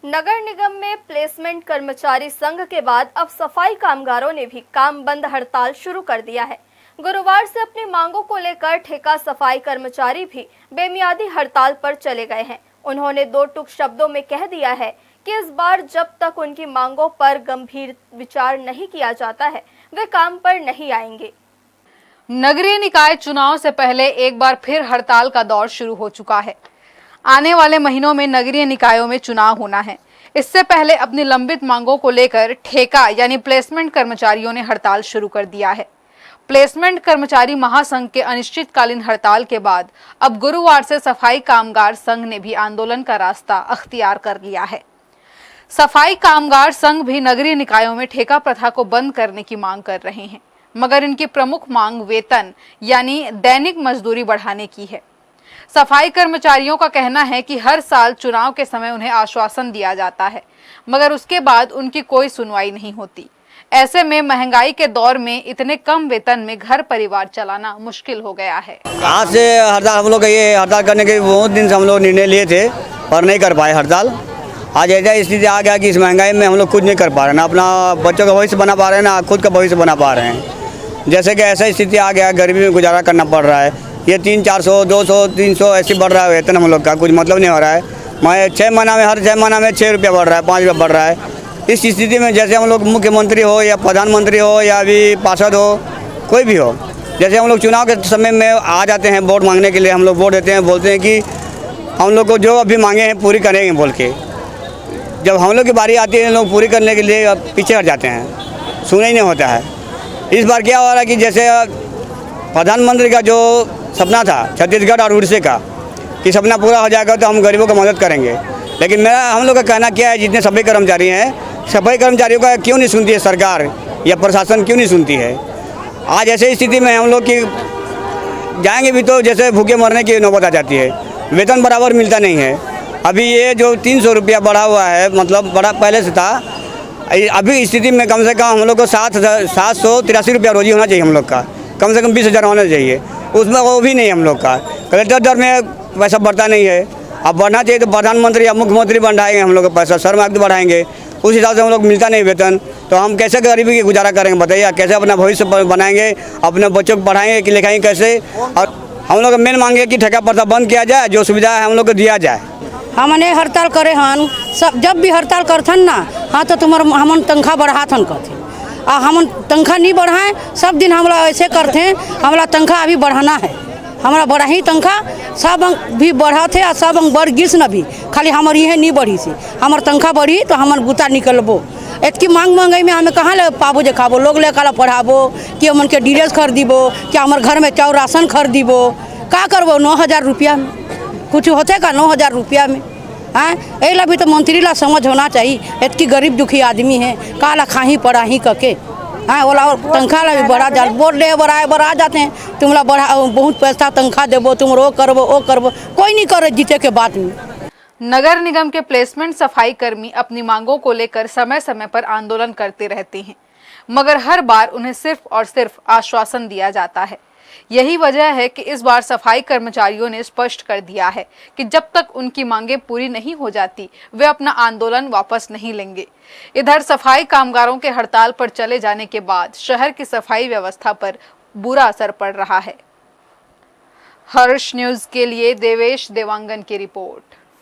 नगर निगम में प्लेसमेंट कर्मचारी संघ के बाद अब सफाई कामगारों ने भी काम बंद हड़ताल शुरू कर दिया है। गुरुवार से अपनी मांगों को लेकर ठेका सफाई कर्मचारी भी बेमियादी हड़ताल पर चले गए हैं। उन्होंने दो टूक शब्दों में कह दिया है कि इस बार जब तक उनकी मांगों पर गंभीर विचार नहीं किया जाता है, वे काम पर नहीं आएंगे। नगरीय निकाय चुनाव से पहले एक बार फिर हड़ताल का दौर शुरू हो चुका है। आने वाले महीनों में नगरीय निकायों में चुनाव होना है। इससे पहले अपनी लंबित मांगों को लेकर ठेका यानी प्लेसमेंट कर्मचारियों ने हड़ताल शुरू कर दिया है। प्लेसमेंट कर्मचारी महासंघ के अनिश्चितकालीन हड़ताल के बाद अब गुरुवार से सफाई कामगार संघ ने भी आंदोलन का रास्ता अख्तियार कर लिया है। सफाई कामगार संघ भी नगरीय निकायों में ठेका प्रथा को बंद करने की मांग कर रहे हैं, मगर इनकी प्रमुख मांग वेतन यानी दैनिक मजदूरी बढ़ाने की है। सफाई कर्मचारियों का कहना है कि हर साल चुनाव के समय उन्हें आश्वासन दिया जाता है, मगर उसके बाद उनकी कोई सुनवाई नहीं होती। ऐसे में महंगाई के दौर में इतने कम वेतन में घर परिवार चलाना मुश्किल हो गया है। आज से हड़ताल हम लोग ये हड़ताल करने के बहुत दिन से हम लोग निर्णय लिए थे पर नहीं कर पाए हड़ताल। आज ऐसा स्थिति आ गया कि इस महंगाई में हम लोग कुछ नहीं कर पा रहे, ना अपना बच्चों का भविष्य बना पा रहे हैं, ना खुद का भविष्य बना पा रहे हैं। जैसे कि ऐसा स्थिति आ गया, गरीबी में गुजारा करना पड़ रहा है। ये 300-400, 200, 300 ऐसे बढ़ रहा है वेतन हम लोग का, कुछ मतलब नहीं हो रहा है। मैं 6 महीना में, हर 6 महीना में 6 रुपया बढ़ रहा है, 5 रुपया बढ़ रहा है। इस स्थिति में जैसे हम लोग मुख्यमंत्री हो या प्रधानमंत्री हो या अभी पार्षद हो, कोई भी हो, जैसे हम लोग चुनाव के समय में आ जाते हैं वोट मांगने के लिए, हम लोग वोट देते हैं, बोलते हैं कि हम लोग को जो अभी मांगे हैं पूरी करेंगे बोल के। जब हम लोग की बारी आती है, लोग पूरी करने के लिए पीछे हट जाते हैं, सुना ही नहीं होता है। इस बार क्या हो रहा है कि जैसे प्रधानमंत्री का जो सपना था छत्तीसगढ़ और उड़ीसा का, कि सपना पूरा हो जाएगा तो हम गरीबों को मदद करेंगे, लेकिन हम लोग का कहना क्या है, जितने सफाई कर्मचारी हैं, सफाई कर्मचारियों का क्यों नहीं सुनती है सरकार या प्रशासन, क्यों नहीं सुनती है। आज ऐसे स्थिति में हम लोग की जाएंगे भी तो जैसे भूखे मरने की नौबत आ जाती है, वेतन बराबर मिलता नहीं है। अभी ये जो 300 रुपया बढ़ा हुआ है, मतलब बड़ा पहले से था, अभी स्थिति में कम से कम हम लोग को 783 रुपया रोजी होना चाहिए। हम लोग का कम से कम 20,000 होना चाहिए, उसमें वो भी नहीं हम लोग का। कलेक्टर दर में पैसा बढ़ता नहीं है। अब बढ़ना चाहिए तो प्रधानमंत्री या मुख्यमंत्री बढ़ाएंगे हम लोग का पैसा, शर्म बढ़ाएंगे, उस हिसाब से हम लोग मिलता नहीं वेतन, तो हम कैसे गरीबी की गुजारा करेंगे बताइए। कैसे अपना भविष्य बनाएंगे, अपने बच्चों को पढ़ाएंगे कि लिखाएंगे कैसे। और हम लोग का मेन मांगे कि ठेका प्रथा बंद किया जाए, जो सुविधा है हम लोग को दिया जाए। हमने हड़ताल करे हन, सब जब भी हड़ताल करथन ना, हाँ तो तुम्हारा हमन तनख्वाह बढ़ाथन करथे, आ हमन तनख्वाह नहीं बढ़ाएं, सब दिन हमला ऐसे करते हैं। हमारा तनख्वाह अभी बढ़ाना है, हमारा बढ़ा ही तनख्वाह सब भी बढ़ा थे और सब बढ़ गिस न भी, खाली हमारी यह नहीं बढ़ी से, हमार तनख्वाह बढ़ी तो हमार बुता निकलबो। इतनी मांग महंगाई में हमें कहाँ ले पाबो जे खाबो, लोग लेकर पढ़ाबो कि हमन के ड्रेस खरीदबो, कि हमारे घर में चाउर राशन खरीदबो, का करबो। 9,000 रुपया में कुछ होते का? 9,000 रुपया में हाँ, ऐला भी तो मंत्री ला समझ होना चाहिए। इतनी गरीब दुखी आदमी है, काला खाही पड़ा ही करके, हाँ ओला तनख्वाह ला भी बढ़ा जा, वोट ले बढ़ा जाते हैं, तुमला बढ़ा बहुत पैसा तनख्वाह देबो, तुम वो करबो, कोई नहीं करे जीते के बाद में। नगर निगम के प्लेसमेंट सफाई कर्मी अपनी मांगों को लेकर समय समय पर आंदोलन करते रहते हैं, मगर हर बार उन्हें सिर्फ और सिर्फ आश्वासन दिया जाता है। यही वजह है कि इस बार सफाई कर्मचारियों ने स्पष्ट कर दिया है कि जब तक उनकी मांगें पूरी नहीं हो जाती, वे अपना आंदोलन वापस नहीं लेंगे। इधर सफाई कामगारों के हड़ताल पर चले जाने के बाद शहर की सफाई व्यवस्था पर बुरा असर पड़ रहा है। हर्ष न्यूज के लिए देवेश देवांगन की रिपोर्ट।